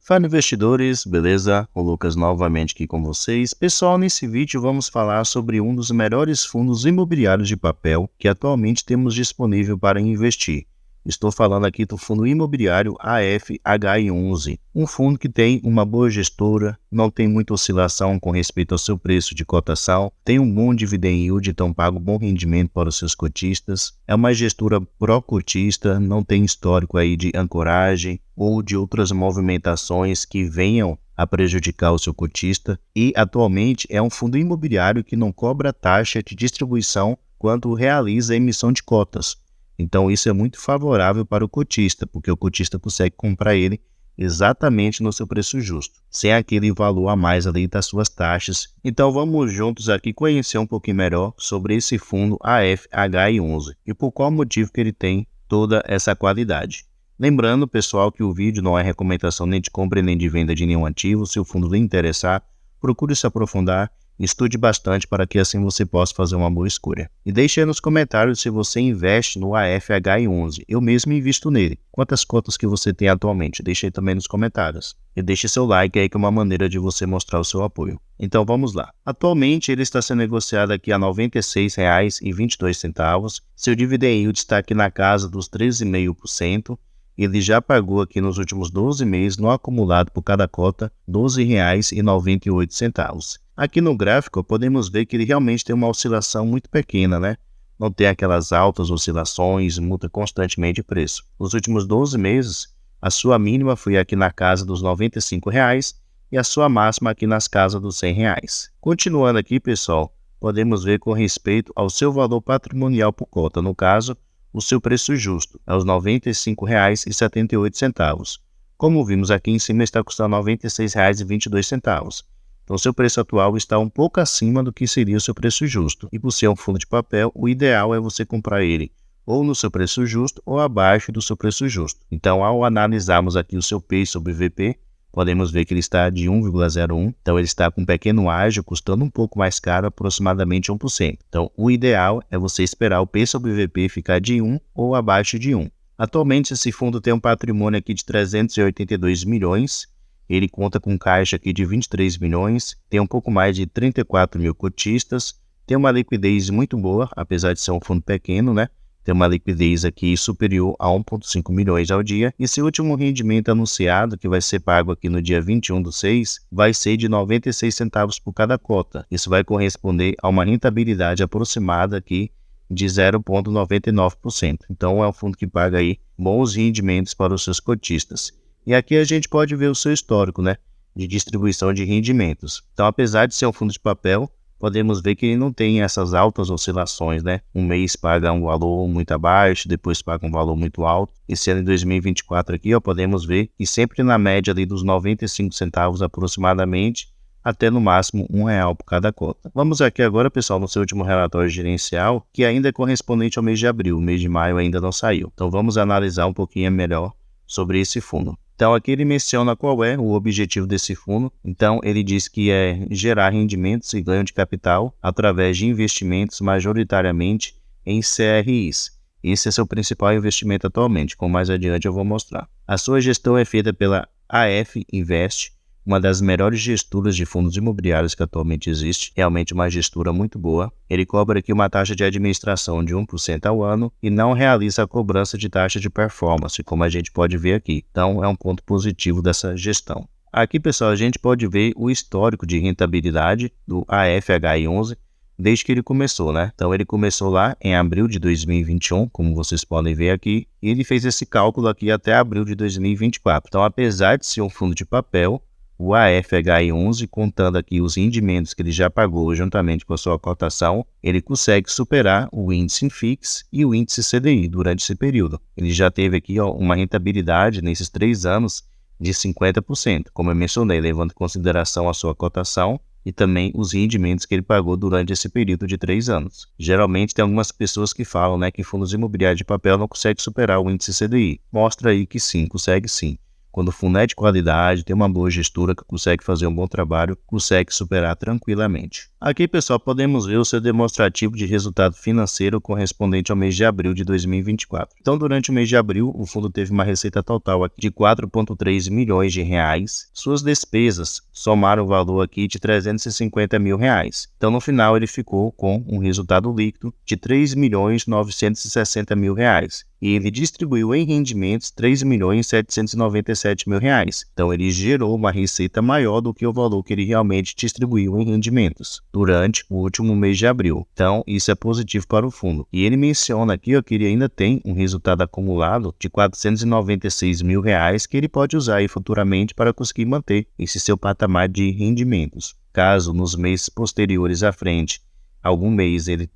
Fala investidores, beleza? O Lucas novamente aqui com vocês. Pessoal, nesse vídeo vamos falar sobre um dos melhores fundos imobiliários de papel que atualmente temos disponível para investir. Estou falando aqui do fundo imobiliário AFHI11, um fundo que tem uma boa gestora, não tem muita oscilação com respeito ao seu preço de cotação, tem um bom dividend yield, então paga um bom rendimento para os seus cotistas, é uma gestora pró-cotista, não tem histórico aí de ancoragem ou de outras movimentações que venham a prejudicar o seu cotista e atualmente é um fundo imobiliário que não cobra taxa de distribuição quando realiza a emissão de cotas. Então isso é muito favorável para o cotista, porque o cotista consegue comprar ele exatamente no seu preço justo, sem aquele valor a mais ali das suas taxas. Então vamos juntos aqui conhecer um pouquinho melhor sobre esse fundo AFHI11 e por qual motivo que ele tem toda essa qualidade. Lembrando, pessoal, que o vídeo não é recomendação nem de compra nem de venda de nenhum ativo. Se o fundo lhe interessar, procure se aprofundar. Estude bastante para que assim você possa fazer uma boa escolha. E deixe aí nos comentários se você investe no AFHI11. Eu mesmo invisto nele. Quantas cotas que você tem atualmente? Deixe aí também nos comentários. E deixe seu like aí que é uma maneira de você mostrar o seu apoio. Então vamos lá. Atualmente ele está sendo negociado aqui a R$ 96,22. Seu dividend yield está aqui na casa dos 13,5%. Ele já pagou aqui nos últimos 12 meses, no acumulado por cada cota, R$ 12,98. Aqui no gráfico podemos ver que ele realmente tem uma oscilação muito pequena, né? Não tem aquelas altas oscilações, muda constantemente de preço. Nos últimos 12 meses, a sua mínima foi aqui na casa dos R$ 95,00 e a sua máxima aqui nas casas dos R$ 100,00. Continuando aqui, pessoal, podemos ver com respeito ao seu valor patrimonial por cota, no caso, o seu preço justo é os R$ 95,78. Como vimos aqui em cima, está custando R$ 96,22. Então, seu preço atual está um pouco acima do que seria o seu preço justo. E por ser um fundo de papel, o ideal é você comprar ele ou no seu preço justo ou abaixo do seu preço justo. Então, ao analisarmos aqui o seu P sobre VP, podemos ver que ele está de 1,01. Então, ele está com um pequeno ágio, custando um pouco mais caro, aproximadamente 1%. Então, o ideal é você esperar o P sobre VP ficar de 1 ou abaixo de 1. Atualmente, esse fundo tem um patrimônio aqui de 382 milhões. Ele conta com caixa aqui de 23 milhões, tem um pouco mais de 34 mil cotistas, tem uma liquidez muito boa, apesar de ser um fundo pequeno, né? Tem uma liquidez aqui superior a 1,5 milhões ao dia. E seu último rendimento anunciado, que vai ser pago aqui no dia 21/6, vai ser de 96 centavos por cada cota. Isso vai corresponder a uma rentabilidade aproximada aqui de 0,99%. Então é um fundo que paga aí bons rendimentos para os seus cotistas. E aqui a gente pode ver o seu histórico, né, de distribuição de rendimentos. Então, apesar de ser um fundo de papel, podemos ver que ele não tem essas altas oscilações, né? Um mês paga um valor muito abaixo, depois paga um valor muito alto. Esse ano de 2024 aqui, ó, podemos ver que sempre na média ali dos 95 centavos aproximadamente, até no máximo R$ 1,00 por cada cota. Vamos aqui agora, pessoal, no seu último relatório gerencial, que ainda é correspondente ao mês de abril. O mês de maio ainda não saiu. Então, vamos analisar um pouquinho melhor sobre esse fundo. Então, aqui ele menciona qual é o objetivo desse fundo. Então, ele diz que é gerar rendimentos e ganho de capital através de investimentos majoritariamente em CRIs. Esse é seu principal investimento atualmente, como mais adiante eu vou mostrar. A sua gestão é feita pela AF Invest, uma das melhores gestoras de fundos imobiliários que atualmente existe, realmente uma gestora muito boa. Ele cobra aqui uma taxa de administração de 1% ao ano e não realiza a cobrança de taxa de performance, como a gente pode ver aqui. Então, é um ponto positivo dessa gestão. Aqui, pessoal, a gente pode ver o histórico de rentabilidade do AFHI11 desde que ele começou, né? Então, ele começou lá em abril de 2021, como vocês podem ver aqui, e ele fez esse cálculo aqui até abril de 2024. Então, apesar de ser um fundo de papel, o AFHI11, contando aqui os rendimentos que ele já pagou juntamente com a sua cotação, ele consegue superar o índice INFIX e o índice CDI durante esse período. Ele já teve aqui, ó, uma rentabilidade nesses 3 anos de 50%, como eu mencionei, levando em consideração a sua cotação e também os rendimentos que ele pagou durante esse período de 3 anos. Geralmente tem algumas pessoas que falam, né, que fundos imobiliários de papel não conseguem superar o índice CDI. Mostra aí que sim, consegue sim. Quando o fundo é de qualidade, tem uma boa gestora que consegue fazer um bom trabalho, consegue superar tranquilamente. Aqui, pessoal, podemos ver o seu demonstrativo de resultado financeiro correspondente ao mês de abril de 2024. Então, durante o mês de abril, o fundo teve uma receita total aqui de 4,3 milhões de reais. Suas despesas somaram o valor aqui de 350 mil reais. Então, no final, ele ficou com um resultado líquido de 3.960 mil reais. E ele distribuiu em rendimentos 3.797 mil reais. Então, ele gerou uma receita maior do que o valor que ele realmente distribuiu em rendimentos durante o último mês de abril. Então, isso é positivo para o fundo. E ele menciona aqui ó, que ele ainda tem um resultado acumulado de 496 mil reais que ele pode usar aí futuramente para conseguir manter esse seu patamar de rendimentos. Caso nos meses posteriores à frente, algum mês ele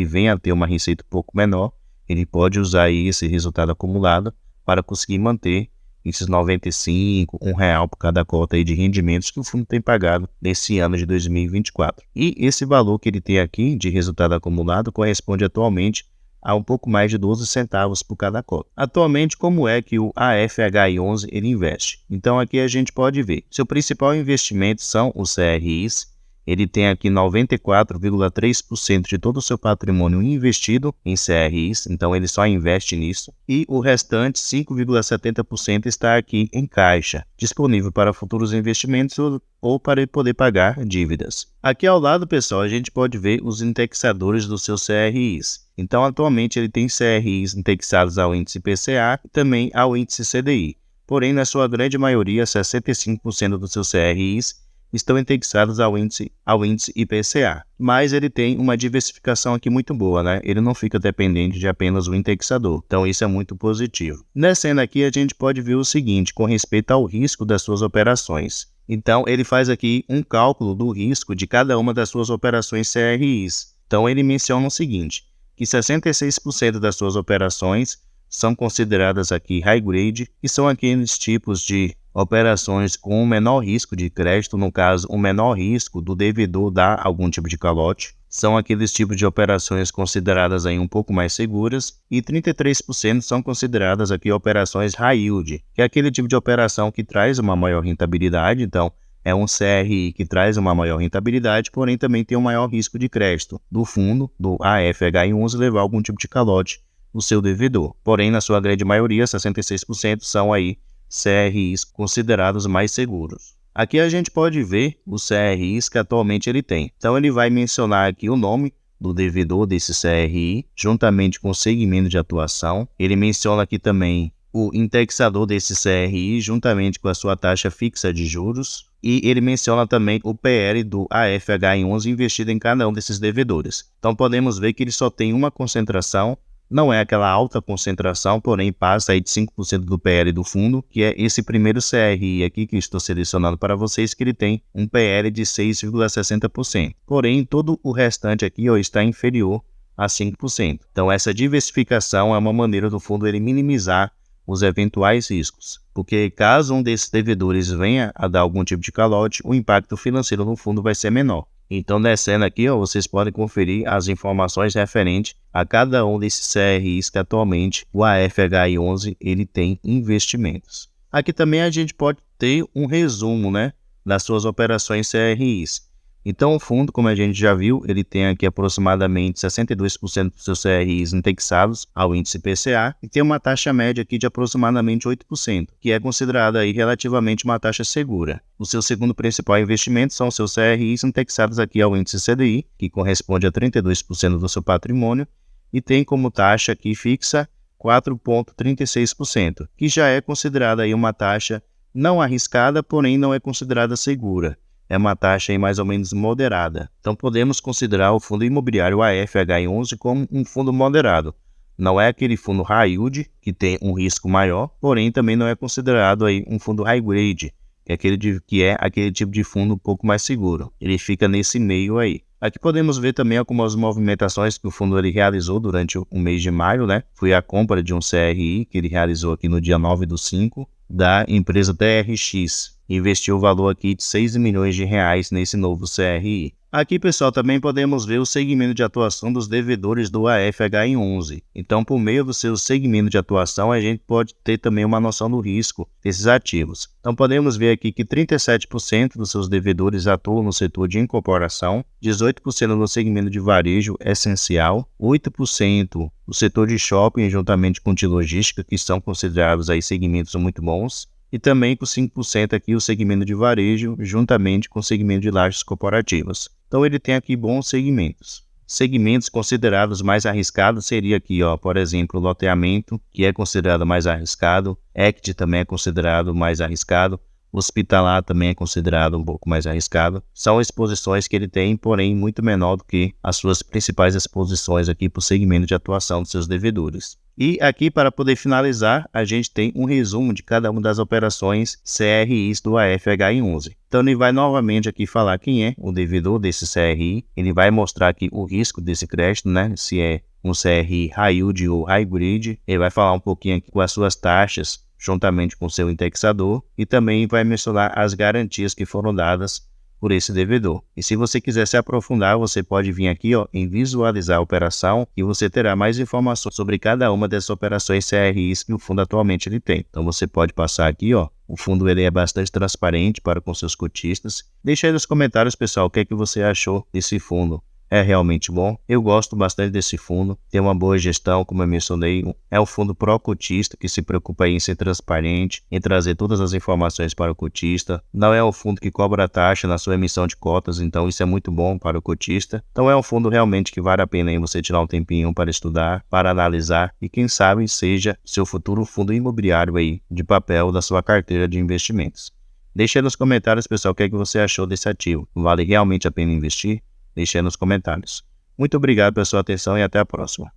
venha a ter uma receita um pouco menor, ele pode usar aí esse resultado acumulado para conseguir manter esses 95, R$1 por cada cota aí de rendimentos que o fundo tem pagado nesse ano de 2024. E esse valor que ele tem aqui de resultado acumulado corresponde atualmente a um pouco mais de 12 centavos por cada cota. Atualmente, como é que o AFHI11 ele investe? Então aqui a gente pode ver, seu principal investimento são os CRIs. Ele tem aqui 94,3% de todo o seu patrimônio investido em CRIs, então ele só investe nisso. E o restante, 5,70% está aqui em caixa, disponível para futuros investimentos ou para ele poder pagar dívidas. Aqui ao lado, pessoal, a gente pode ver os indexadores dos seus CRIs. Então, atualmente, ele tem CRIs indexados ao índice IPCA e também ao índice CDI. Porém, na sua grande maioria, 65% dos seus CRIs estão indexados ao índice IPCA, mas ele tem uma diversificação aqui muito boa, né? Ele não fica dependente de apenas um indexador, então isso é muito positivo. Descendo aqui, a gente pode ver o seguinte, com respeito ao risco das suas operações. Então, ele faz aqui um cálculo do risco de cada uma das suas operações CRIs. Então, ele menciona o seguinte, que 66% das suas operações são consideradas aqui high grade, que são aqueles tipos de operações com um menor risco de crédito, no caso, um menor risco do devedor dar algum tipo de calote. São aqueles tipos de operações consideradas aí um pouco mais seguras e 33% são consideradas aqui operações high yield, que é aquele tipo de operação que traz uma maior rentabilidade, então é um CRI que traz uma maior rentabilidade, porém também tem um maior risco de crédito do fundo, do AFHI11, levar algum tipo de calote no seu devedor. Porém, na sua grande maioria, 66% são aí CRIs considerados mais seguros. Aqui a gente pode ver os CRIs que atualmente ele tem. Então ele vai mencionar aqui o nome do devedor desse CRI, juntamente com o segmento de atuação. Ele menciona aqui também o indexador desse CRI, juntamente com a sua taxa fixa de juros. E ele menciona também o PL do AFHI11 investido em cada um desses devedores. Então podemos ver que ele só tem uma concentração. Não é aquela alta concentração, porém passa aí de 5% do PL do fundo, que é esse primeiro CRI aqui que eu estou selecionando para vocês, que ele tem um PL de 6,60%. Porém, todo o restante aqui ó, está inferior a 5%. Então, essa diversificação é uma maneira do fundo ele minimizar os eventuais riscos, porque caso um desses devedores venha a dar algum tipo de calote, o impacto financeiro no fundo vai ser menor. Então, descendo aqui, ó, vocês podem conferir as informações referentes a cada um desses CRIs que atualmente o AFHI11 ele tem investimentos. Aqui também a gente pode ter um resumo, né, das suas operações CRIs. Então, o fundo, como a gente já viu, ele tem aqui aproximadamente 62% dos seus CRIs indexados ao índice IPCA e tem uma taxa média aqui de aproximadamente 8%, que é considerada aí relativamente uma taxa segura. O seu segundo principal investimento são os seus CRIs indexados aqui ao índice CDI, que corresponde a 32% do seu patrimônio, e tem como taxa aqui fixa 4,36%, que já é considerada aí uma taxa não arriscada, porém não é considerada segura. É uma taxa aí mais ou menos moderada. Então podemos considerar o fundo imobiliário AFHI11 como um fundo moderado. Não é aquele fundo high yield, que tem um risco maior, porém também não é considerado aí um fundo high grade, que é aquele tipo de fundo um pouco mais seguro. Ele fica nesse meio aí. Aqui podemos ver também algumas movimentações que o fundo ele realizou durante o mês de maio, né? Foi a compra de um CRI que ele realizou aqui no dia 9/5 da empresa TRX. e investiu o valor aqui de 6 milhões de reais nesse novo CRI. Aqui, pessoal, também podemos ver o segmento de atuação dos devedores do AFHI11. Então, por meio do seu segmento de atuação, a gente pode ter também uma noção do risco desses ativos. Então, podemos ver aqui que 37% dos seus devedores atuam no setor de incorporação, 18% no segmento de varejo essencial, 8% no setor de shopping, juntamente com de logística, que são considerados aí segmentos muito bons, e também com 5% aqui o segmento de varejo, juntamente com o segmento de lajes corporativas. Então ele tem aqui bons segmentos. Segmentos considerados mais arriscados seria aqui, ó, por exemplo, loteamento, que é considerado mais arriscado, equity também é considerado mais arriscado, hospitalar também é considerado um pouco mais arriscado. São exposições que ele tem, porém muito menor do que as suas principais exposições aqui para o segmento de atuação dos seus devedores. E aqui, para poder finalizar, a gente tem um resumo de cada uma das operações CRIs do AFHI11. Então ele vai novamente aqui falar quem é o devedor desse CRI, ele vai mostrar aqui o risco desse crédito, né? Se é um CRI high yield ou hybrid, ele vai falar um pouquinho aqui com as suas taxas, juntamente com o seu indexador, e também vai mencionar as garantias que foram dadas por esse devedor. E se você quiser se aprofundar, você pode vir aqui, ó, em visualizar a operação, e você terá mais informações sobre cada uma dessas operações CRIs que o fundo atualmente ele tem. Então você pode passar aqui, ó, o fundo ele é bastante transparente para com seus cotistas. Deixa aí nos comentários, pessoal, o que é que você achou desse fundo. É realmente bom. Eu gosto bastante desse fundo. Tem uma boa gestão, como eu mencionei. É um fundo pró-cotista que se preocupa em ser transparente, em trazer todas as informações para o cotista. Não é um fundo que cobra taxa na sua emissão de cotas, então isso é muito bom para o cotista. Então é um fundo realmente que vale a pena aí você tirar um tempinho para estudar, para analisar e quem sabe seja seu futuro fundo imobiliário aí de papel da sua carteira de investimentos. Deixe aí nos comentários, pessoal, o que é que você achou desse ativo. Vale realmente a pena investir? Deixe aí nos comentários. Muito obrigado pela sua atenção e até a próxima.